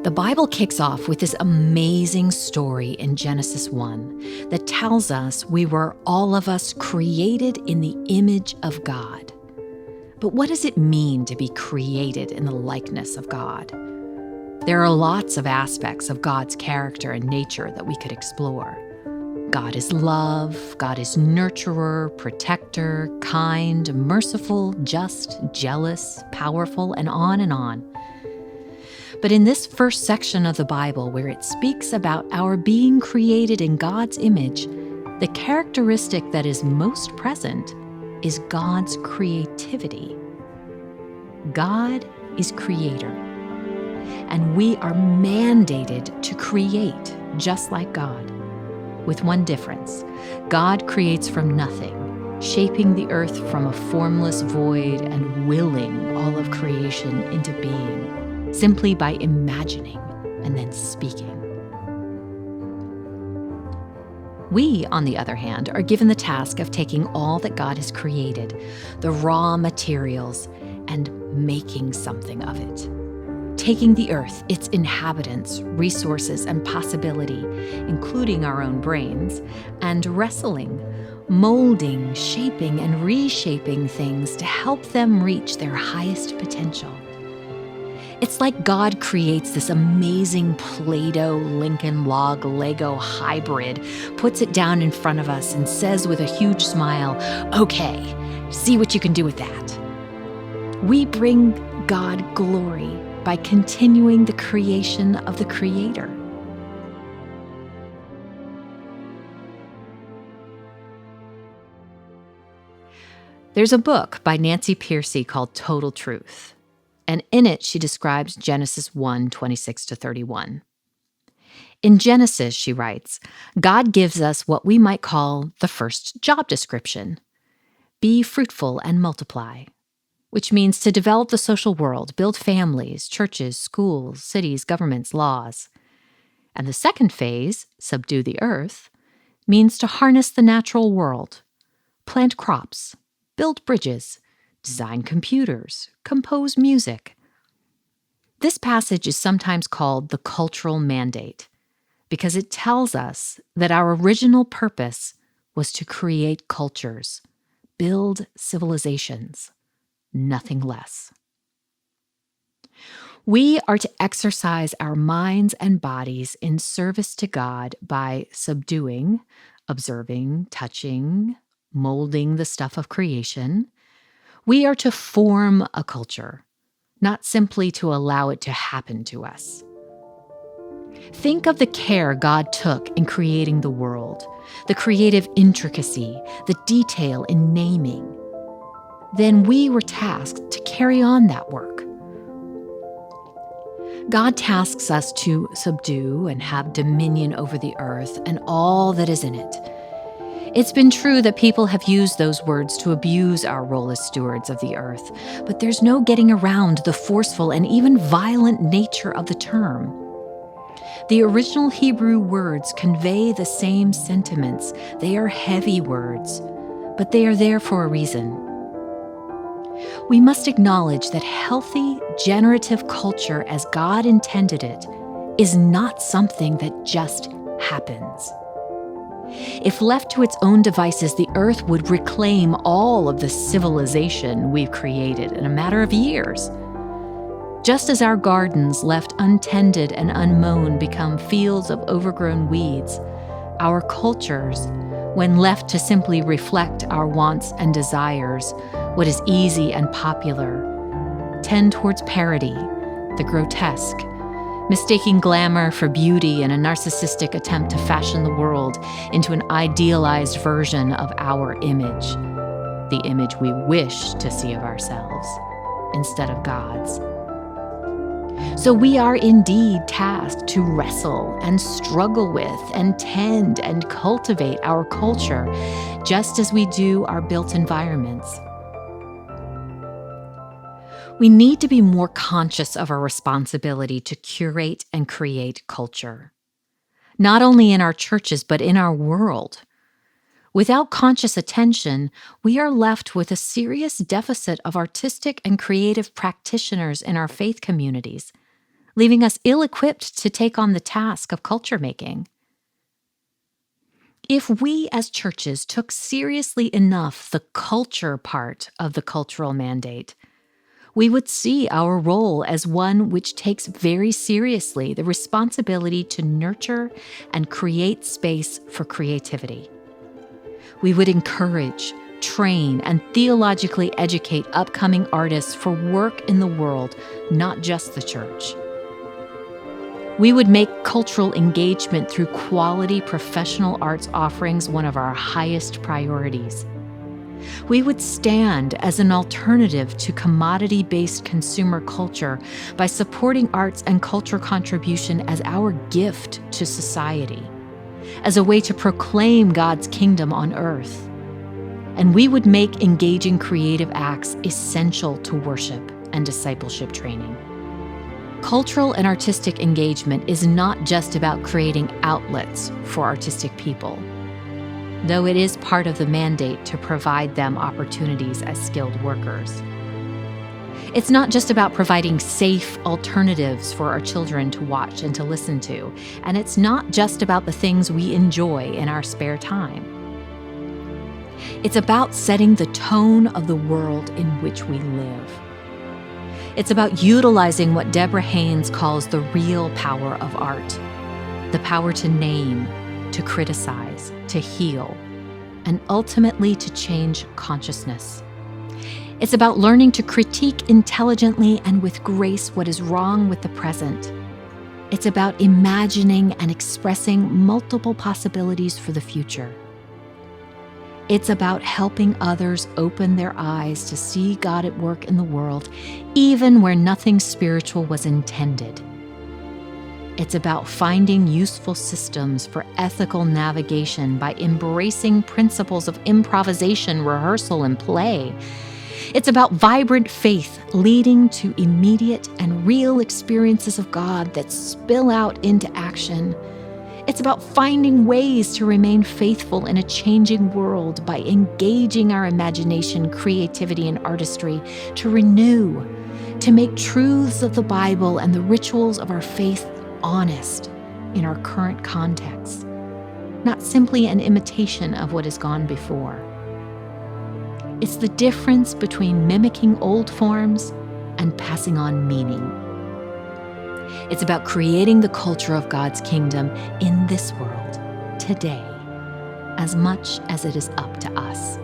The Bible kicks off with this amazing story in Genesis 1 that tells us we were all of us created in the image of God. But what does it mean to be created in the likeness of God? There are lots of aspects of God's character and nature that we could explore. God is love, God is nurturer, protector, kind, merciful, just, jealous, powerful, and on and on. But in this first section of the Bible, where it speaks about our being created in God's image, the characteristic that is most present is God's creativity. God is creator, and we are mandated to create just like God, with one difference. God creates from nothing, shaping the earth from a formless void and willing all of creation into being, simply by imagining and then speaking. We, on the other hand, are given the task of taking all that God has created, the raw materials, and making something of it. Taking the earth, its inhabitants, resources, and possibility, including our own brains, and wrestling, molding, shaping, and reshaping things to help them reach their highest potential. It's like God creates this amazing Play-Doh, Lincoln Log, Lego hybrid, puts it down in front of us and says with a huge smile, "Okay, see what you can do with that." We bring God glory by continuing the creation of the Creator. There's a book by Nancy Pearcey called Total Truth. And in it, she describes Genesis 1, 26-31. In Genesis, she writes, God gives us what we might call the first job description. Be fruitful and multiply, which means to develop the social world, build families, churches, schools, cities, governments, laws. And the second phase, subdue the earth, means to harness the natural world, plant crops, build bridges, design computers, compose music. This passage is sometimes called the cultural mandate because it tells us that our original purpose was to create cultures, build civilizations, nothing less. We are to exercise our minds and bodies in service to God by subduing, observing, touching, molding the stuff of creation. We are to form a culture, not simply to allow it to happen to us. Think of the care God took in creating the world, the creative intricacy, the detail in naming. Then we were tasked to carry on that work. God tasks us to subdue and have dominion over the earth and all that is in it. It's been true that people have used those words to abuse our role as stewards of the earth, but there's no getting around the forceful and even violent nature of the term. The original Hebrew words convey the same sentiments. They are heavy words, but they are there for a reason. We must acknowledge that healthy, generative culture as God intended it is not something that just happens. If left to its own devices, the earth would reclaim all of the civilization we've created in a matter of years. Just as our gardens left untended and unmown become fields of overgrown weeds, our cultures, when left to simply reflect our wants and desires, what is easy and popular, tend towards parody, the grotesque, mistaking glamour for beauty in a narcissistic attempt to fashion the world into an idealized version of our image, the image we wish to see of ourselves, instead of God's. So we are indeed tasked to wrestle and struggle with and tend and cultivate our culture, just as we do our built environments. We need to be more conscious of our responsibility to curate and create culture, not only in our churches, but in our world. Without conscious attention, we are left with a serious deficit of artistic and creative practitioners in our faith communities, leaving us ill-equipped to take on the task of culture making. If we as churches took seriously enough the culture part of the cultural mandate, we would see our role as one which takes very seriously the responsibility to nurture and create space for creativity. We would encourage, train, and theologically educate upcoming artists for work in the world, not just the church. We would make cultural engagement through quality professional arts offerings one of our highest priorities. We would stand as an alternative to commodity-based consumer culture by supporting arts and culture contribution as our gift to society, as a way to proclaim God's kingdom on earth. And we would make engaging creative acts essential to worship and discipleship training. Cultural and artistic engagement is not just about creating outlets for artistic people, though it is part of the mandate to provide them opportunities as skilled workers. It's not just about providing safe alternatives for our children to watch and to listen to, and it's not just about the things we enjoy in our spare time. It's about setting the tone of the world in which we live. It's about utilizing what Deborah Haynes calls the real power of art, the power to name, to criticize, to heal, and ultimately to change consciousness. It's about learning to critique intelligently and with grace what is wrong with the present. It's about imagining and expressing multiple possibilities for the future. It's about helping others open their eyes to see God at work in the world, even where nothing spiritual was intended. It's about finding useful systems for ethical navigation by embracing principles of improvisation, rehearsal, and play. It's about vibrant faith leading to immediate and real experiences of God that spill out into action. It's about finding ways to remain faithful in a changing world by engaging our imagination, creativity, and artistry to renew, to make truths of the Bible and the rituals of our faith honest in our current context, not simply an imitation of what has gone before. It's the difference between mimicking old forms and passing on meaning. It's about creating the culture of God's kingdom in this world, today, as much as it is up to us.